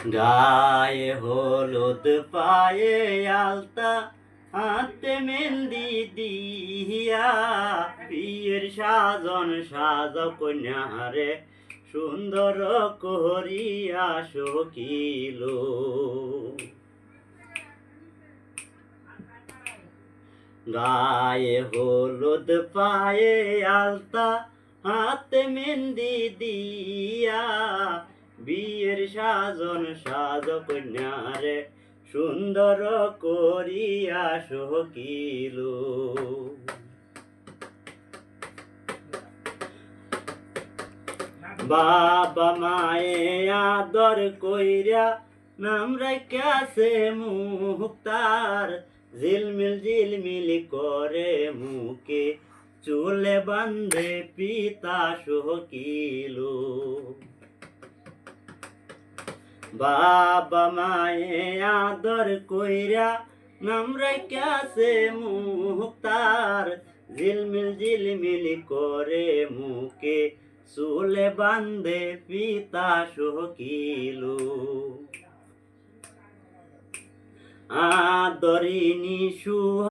গায়ে হলুদ পায়ে আলতা হাতে মেহেন্দি দিয়া বিয়ের সাজন সাজাও কন্যারে সুন্দর করিয়া সকিল গায়ে হলুদ পায়ে আলতা হাতে মেহেন্দি দিয়া বিয়ের সাজন সাজ কন্যারে সুন্দর করিয়া সকিল বাবা মায়ে আদর কইরা নাম রাখিয়াছে মুক্তার ঝিলমিল ঝিলমিল করে মুখে চুলে বান্ধে পিতা সকিল বাবা মায়ে আদর কইরা নাম রাখিয়াছে মুক্তার ঝিলমিল ঝিলমিল করে মুখে চুলে বান্ধে পিতা সকিল আদরিনী